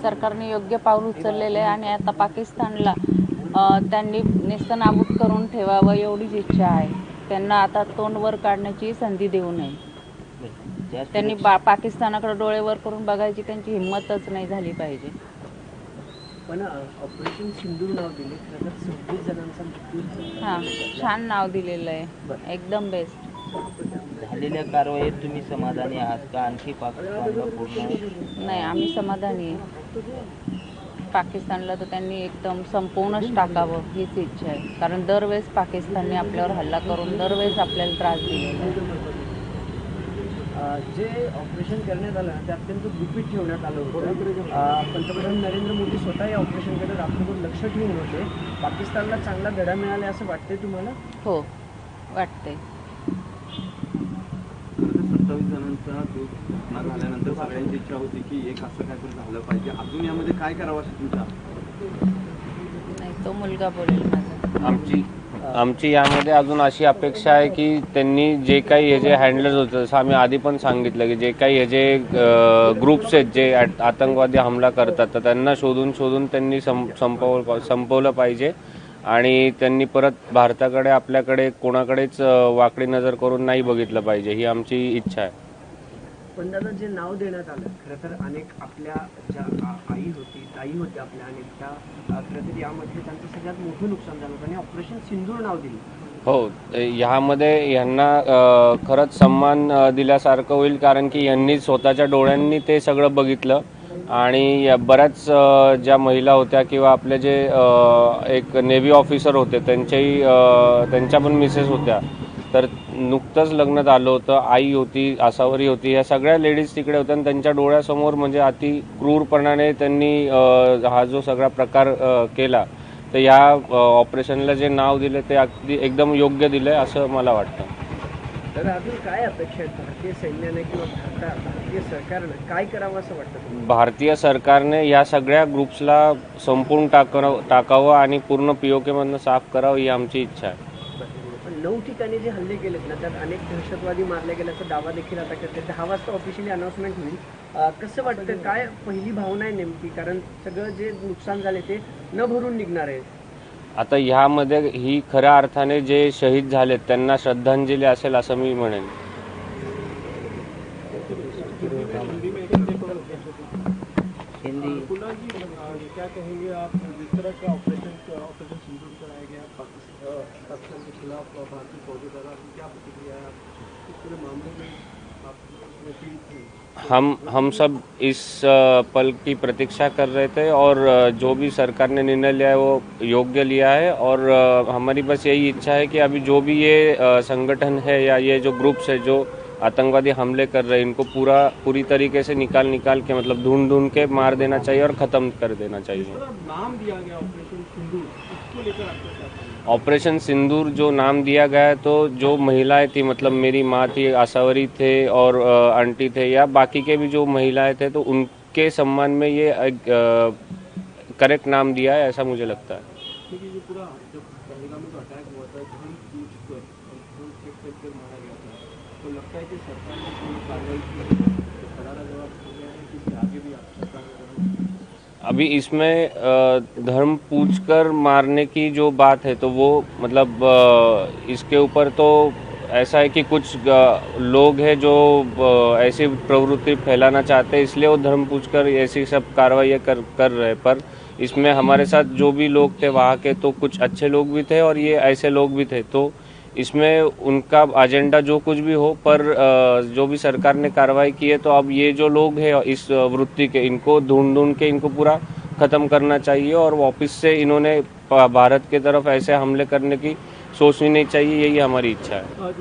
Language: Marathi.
सरकारने योग्य पाऊल उचललेले आहे आणि आता पाकिस्तानला त्यांनी नेस्तनाबूत करून ठेवावं एवढीच इच्छा आहे. त्यांना आता तोंड वर काढण्याची संधी देऊ नये. त्यांनी पाकिस्तानाकडे डोळे वर करून बघायची त्यांची हिंमतच नाही झाली पाहिजे. पण ऑपरेशन सिंधूर नाव दिले, खरं तर 26 जणांचा मृत्यू. हां, छान नाव दिलेलं आहे, एकदम बेस्ट. झालेल्या कारवाईत तुम्ही समाधानी आहात का? आणखी पाकिस्तानला पूर्ण नाही, आम्ही समाधानी आहे. पाकिस्तानला तर त्यांनी एकदम संपवूनच टाकावं हीच इच्छा आहे. कारण दरवेळेस पाकिस्तानने आपल्यावर हल्ला करून दरवेळेस आपल्याला त्रास दिलेला आहे. जे ऑपरेशन करण्यात आलं ते अत्यंत गुपित ठेवण्यात आलं होतं. पंतप्रधान नरेंद्र मोदी स्वतः या ऑपरेशनकडे रात्रभर लक्ष ठेवून होते. पाकिस्तानला चांगला धडा मिळाला असं वाटतंय तुम्हाला? हो, वाटते. 27 जणांचा घटना झाल्यानंतर सगळ्यांची इच्छा होती की एक असं काहीतरी झालं पाहिजे. अजून यामध्ये काय करावं असं तुमच्या? नाही, तो मुलगा बोलेल माझा. आमची यामध्ये अजून अशी अपेक्षा आहे की त्यांनी जे काही हे जे हँडलर्स होतं, जसं आम्ही आधी पण सांगितलं की जे काही हे जे ग्रुप्स आहेत जे आतंकवादी हमला करतात, तर त्यांना शोधून त्यांनी संपवलं पाहिजे. आणि त्यांनी परत भारताकडे आपल्याकडे कोणाकडेच वाकडी नजर करून नाही बघितलं पाहिजे, ही आमची इच्छा आहे. पण दादा, जे नाव देण्यात आलं, खरं तर अनेक आपल्या ज्या आई होती, ताई होत्या आपल्या, आणि त्या खरं तर यामध्ये त्यांचं सगळ्यात मोठं नुकसान झालं आणि ऑपरेशन सिंधूर नाव दिलं. हो, ह्यामध्ये ह्यांना खरंच सन्मान दिल्यासारखं होईल, कारण की यांनी स्वतःच्या डोळ्यांनी ते सगळं बघितलं. आणि बऱ्याच ज्या महिला होत्या किंवा आपले जे एक नेव्ही ऑफिसर होते त्यांच्या पण मिसेस होत्या. तर नुकतंच लग्न झालं होतं, आई होती, आसावरी होती, ह्या सगळ्या लेडीज तिकडे होत्या आणि त्यांच्या डोळ्यासमोर म्हणजे अति क्रूरपणाने त्यांनी हा जो सगळा प्रकार केला. तर या ऑपरेशनला जे नाव दिले ते अगदी एकदम योग्य दिलं आहे असं मला वाटतं. तर अजून काय अपेक्षा आहेत भारतीय सैन्याने किंवा भारतीय सरकारनं काय करावं असं वाटतं तुम्हाला? भारतीय सरकारने या सगळ्या ग्रुप्सला संपूर्ण टाकावं आणि पूर्ण POK मधनं साफ करावं ही आमची इच्छा आहे. पण 9 ठिकाणी जे हल्ले केलेत ना, त्यात अनेक दहशतवादी मारले गेल्याचा दावा देखील आता करते. 10 वाजता ऑफिशियली अनाउन्समेंट होईल. कसं वाटतं, काय पहिली भावना आहे नेमकी? कारण सगळं जे नुकसान झाले ते न भरून निघणार आहे. आता ह्यामध्ये ही खऱ्या अर्थाने जे शहीद झालेत त्यांना श्रद्धांजली असेल असं मी म्हणेन. हिंदी क्या कहेंगे आप, जिस तरह का ऑपरेशन सिंदूर कराया गया पाकिस्तान के खिलाफ भारतीय फौजदारों की क्या प्रतिक्रिया है? इस पूरे मामले में हम सब इस पल की प्रतीक्षा कर रहे थे और जो भी सरकार ने निर्णय लिया है वो योग्य लिया है. और हमारी बस यही इच्छा है कि अभी जो भी ये संगठन है या ये जो ग्रुप्स है जो आतंकवादी हमले कर रहे हैं, इनको पूरी तरीके से निकाल के मतलब ढूंढ के मार देना चाहिए और ख़त्म कर देना चाहिए. नाम दिया गया ऑपरेशन सिंदूर, इसको लेकर आपको क्या कहना है? ऑपरेशन सिंदूर जो नाम दिया गया है, तो जो महिलाएं थी, मतलब मेरी माँ थी, आसावरी थे और आंटी थे या बाकी के भी जो महिलाएं थे, तो उनके सम्मान में ये करेक्ट नाम दिया है ऐसा मुझे लगता है. क्योंकि जो पूरा जब पहलगाम में जो अटैक हुआ था, ढूंढ पूछ कर और ढूंढ चेक कर मारा गया था, तो लगता है कि सरकार ने पूरी कार्रवाई की, तो करारा जवाब हो गया है कि इसके आगे भी आप सरकार ने अभी इसमें धर्म पूछकर मारने की जो बात है, तो वो मतलब इसके ऊपर तो ऐसा है कि कुछ लोग हैं जो ऐसी प्रवृत्ति फैलाना चाहते हैं, इसलिए वो धर्म पूछकर ऐसी सब कार्रवाई कर रहे हैं. पर इसमें हमारे साथ जो भी लोग थे वहाँ के, तो कुछ अच्छे लोग भी थे और ये ऐसे लोग भी थे. तो इसमें उनका एजेंडा जो कुछ भी हो, पर जो भी सरकार ने कार्रवाई की है, तो अब ये जो लोग हैं इस वृत्ति के, इनको ढूंढ के इनको पूरा ख़त्म करना चाहिए और वापस से इन्होंने भारत की तरफ ऐसे हमले करने की सोचनी नहीं चाहिए. यही हमारी इच्छा है.